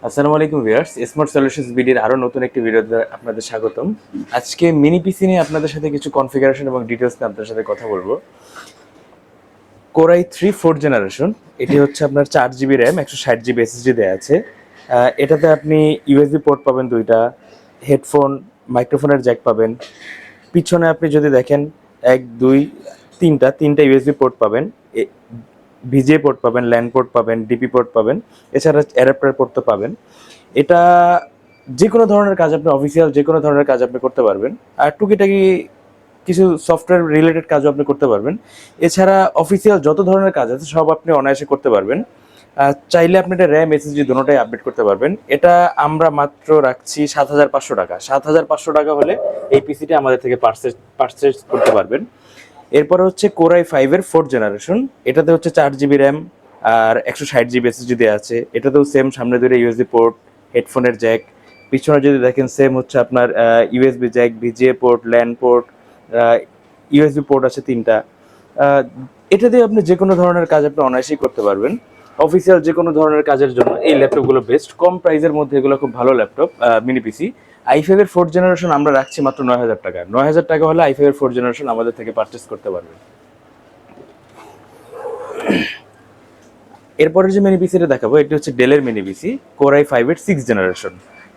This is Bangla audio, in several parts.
আসসালামু আলাইকুম ভিউয়ার্স, স্মার্ট সলিউশনস বিডির আরো নতুন একটি ভিডিওতে আপনাদের স্বাগতম। আজকে মিনি পিসি নিয়ে আপনাদের সাথে কিছু কনফিগারেশন এবং ডিটেইলস নিয়ে আপনাদের সাথে কথা বলবো। কোরাই 3 4th জেনারেশন, এটি হচ্ছে আপনার 4 জিবি র্যাম, 160 জিবি এসএসডি দেওয়া আছে। এটাতে আপনি ইউএসবি পোর্ট পাবেন দুইটা, হেডফোন মাইক্রোফোনের জ্যাক পাবেন। পিছনে আপনি যদি দেখেন 1 2 3টা ইউএসবি পোর্ট পাবেন, ভিজিএ পোর্ট পাবেন, ল্যান পোর্ট পাবেন, ডিপি পোর্ট পাবেন, এছাড়া অ্যাডাপ্টার পোর্ট তো পাবেন। এটা যে কোনো ধরনের কাজ আপনি অফিসিয়াল যে কোনো ধরনের কাজ আপনি করতে পারবেন, আর টুকিটাকি কিছু সফটওয়্যার রিলেটেড কাজও আপনি করতে পারবেন। এছাড়া অফিসিয়াল যত ধরনের কাজ আছে সব আপনি অনায়াসে করতে পারবেন। চাইলে আপনি এটা র্যাম এসএসডি দুটোটাই আপডেট করতে পারবেন। এটা আমরা মাত্র রাখছি 7,500 টাকা। 7,500 টাকা হলে এই পিসিটি আমাদের থেকে পারচেজ করতে পারবেন। এরপরে হচ্ছে কোরাই 5-এর 4th জেনারেশন, এটাতে হচ্ছে 4 জিবি র্যাম আর 160 জিবি এসএসডি দেওয়া আছে। এটাতেও সেম, সামনে ধরে ইউএসবি পোর্ট, হেডফোনের জ্যাক। পিছনে যদি দেখেন সেম হচ্ছে আপনার USB Jack, VGA port, LAN port, USB port আছে 3টা। এটা দিয়ে আপনি যে কোনো ধরনের কাজ আপনি অনায়াসেই করতে পারবেন। অফিসিয়াল যে কোনো ধরনের কাজের জন্য এই ল্যাপটপগুলো বেস্ট। কম প্রাইসের মধ্যে এগুলো খুব ভালো ল্যাপটপ। মিনি পিসি i5-এর 4th জেনারেশন আমরা রাখছি মাত্র 9,000 টাকা। 9,000 টাকা হলে i5-এর 4th জেনারেশন আমাদের থেকে পারচেস করতে পারবেন। এরপরে যে মিনি পিসিটা দেখাবো এটি হচ্ছে ডেলের মিনি পিসি, কোরাই 5-এর 6th জেনারেশন।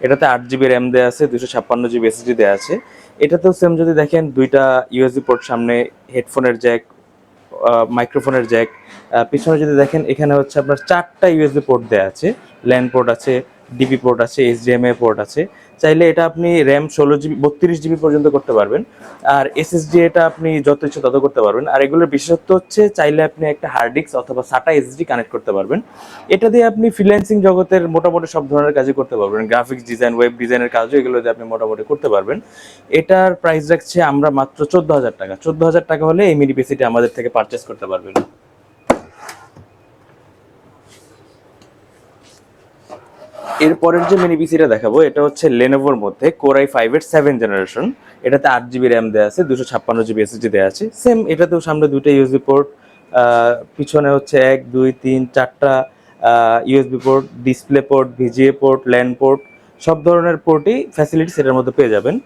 এটাতে 8 জিবি র্যাম দেওয়া আছে, 256 জিবি এসএসডি দেওয়া আছে। এটাতেও সেম, যদি দেখেন দুইটা ইউএসবি পোর্ট সামনে, হেডফোনের জ্যাক, মাইক্রোফোনের জ্যাক। পিছনে যদি দেখেন এখানে হচ্ছে আপনার 4টা ইউএসবি পোর্ট দেওয়া আছে, ল্যান পোর্ট আছে, ডিপি পোর্ট আছে, এইচডিএমআই পোর্ট আছে। চাইলে এটা আপনি র্যাম 16 জিবি 32 জিবি পর্যন্ত করতে পারবেন, আর এসএসডি এটা আপনি যত ইচ্ছে তত করতে পারবেন। আর এগুলোর বিশেষত্ব হচ্ছে চাইলে আপনি একটা হার্ড ডিস্ক অথবা সাটা এসএসডি কানেক্ট করতে পারবেন। এটা দিয়ে আপনি ফ্রিল্যান্সিং জগতের মোটামুটি সব ধরনের কাজই করতে পারবেন। গ্রাফিক্স ডিজাইন, ওয়েব ডিজাইনের কাজও এগুলো দিয়ে আপনি মোটামুটি করতে পারবেন। এটার প্রাইস রাখছে আমরা মাত্র 14,000 টাকা। 14,000 টাকা হলে এই মিনি পিসিটি আমাদের থেকে পারচেস করতে পারবেন। এরপরের যে মিনি পিসিটা দেখাবো এটা হচ্ছে লেনোভোর মধ্যে কোরাই 5-এর 7th জেনারেশন। এটাতে 8 জিবি র্যাম দেওয়া আছে, 256 জিবি এসএসডি দেওয়া আছে। সেম, এটাতেও সামনে দুইটা ইউএসবি পোর্ট, পিছনে হচ্ছে 1 2 3 4টা USB port, display port, VGA port, LAN port, সব ধরনের পোর্টই ফ্যাসিলিটিস এটার মধ্যে পেয়ে যাবেন।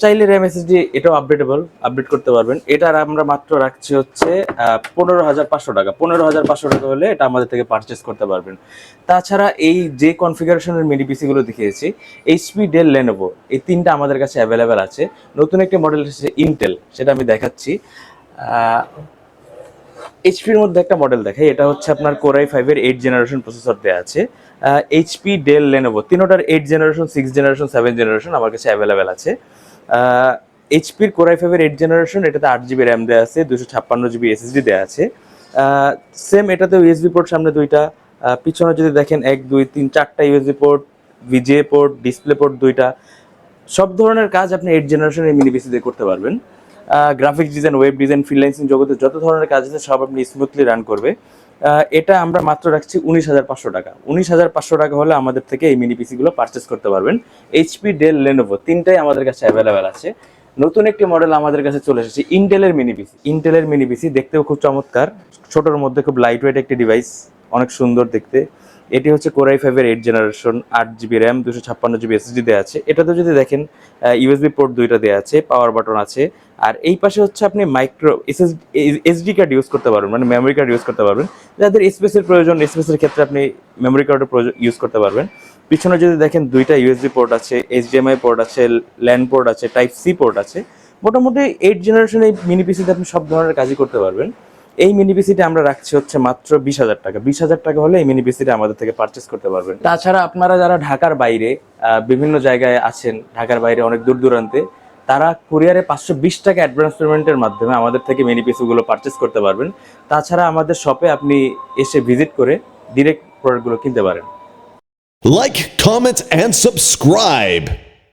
চাইলে র্যাম এসএসডি এটাও আপডেট করতে পারবেন। এটার আমরা মাত্র রাখছি হচ্ছে 15,500 টাকা। 15,500 টাকা হলে এটা আমাদের থেকে পারচেস করতে পারবেন। তাছাড়া এই যে কনফিগারেশনের মিনি পিসিগুলো দেখিয়েছি, এইচপি, ডেল, লেনোভো, এই 3টা আমাদের কাছে অ্যাভেলেবেল আছে। নতুন একটি মডেল এসেছে ইন্টেল, সেটা আমি দেখাচ্ছি। এইচপির মধ্যে একটা মডেল দেখাই, এটা হচ্ছে আপনার কোরাই 5-এর 8th জেনারেশন প্রসেসর দেওয়া আছে। এইচপি, ডেল, লেনোভো তিনোটার 8th generation, 6th generation, 7th generation আমার কাছে অ্যাভেলেবেল আছে। এইচপির কোরাই 5-এর 8th জেনারেশন, এটাতে 8 জিবি র্যাম দেওয়া আছে, 256 জিবি এসএসডি দেওয়া আছে। সেম, এটাতে ইউএসবি পোর্ট সামনে দুইটা, পিছনে যদি দেখেন 1 2 3 4টা USB port, VGA port, display port দুইটা। সব ধরনের কাজ আপনি 8th জেনারেশনের মিনি পিসি দিয়ে করতে পারবেন। Graphics design, web design, freelancing জগতে যত ধরনের কাজ আছে সব আপনি স্মুথলি রান করবে। এটা আমরা মাত্র রাখছি 19,500 টাকা। 19,500 টাকা হলে আমাদের থেকে এই মিনি পিসিগুলো পারচেস করতে পারবেন। এইচপি, ডেল, লেনোভো তিনটাই আমাদের কাছে অ্যাভেলেবেল আছে। নতুন একটি মডেল আমাদের কাছে চলে এসেছে ইন্টেলের মিনি পিসি। ইন্টেলের মিনি পিসি দেখতেও খুব চমৎকার, ছোটোর মধ্যে খুব লাইট ওয়েট একটি ডিভাইস, অনেক সুন্দর দেখতে। এটি হচ্ছে কোরাই 5-এর 8th generation, 8 GB RAM, 256 GB SSD দেওয়া আছে। এটাতে যদি দেখেন ইউএসবি পোর্ট দুইটা দেওয়া আছে, পাওয়ার বাটন আছে। আর এই পাশে হচ্ছে আপনি মাইক্রো এসডি কার্ড ইউজ করতে পারবেন, মানে মেমোরি কার্ড ইউজ করতে পারবেন। যাদের স্পেসের প্রয়োজন, স্পেসের ক্ষেত্রে আপনি মেমোরি কার্ডের ইউজ করতে পারবেন। পিছনে যদি দেখেন দুইটা ইউএসবি পোর্ট আছে, এইচডিএমআই পোর্ট আছে, ল্যান পোর্ট আছে, টাইপ সি পোর্ট আছে। মোটামুটি 8th জেনারেশন এই মিনি পিসিতে আপনি সব ধরনের কাজই করতে পারবেন। এই মিনি পিসিটা আমরা রাখছি হচ্ছে মাত্র 20,000 টাকা। 20,000 টাকা হলে এই মিনি পিসিটা আমাদের থেকে পারচেস করতে পারবেন। তাছাড়া আপনারা যারা ঢাকার বাইরে বিভিন্ন জায়গায় আছেন, ঢাকার বাইরে অনেক দূর দূরান্তে, তারা কুরিয়ারে 520 টাকা অ্যাডভান্স পেমেন্টের মাধ্যমে আমাদের থেকে মিনি পিসিগুলো পারচেস করতে পারবেন। তাছাড়া আমাদের শপে আপনি এসে ভিজিট করে ডিরেক্ট প্রোডাক্টগুলো কিনতে পারেন। Like, comment, and subscribe.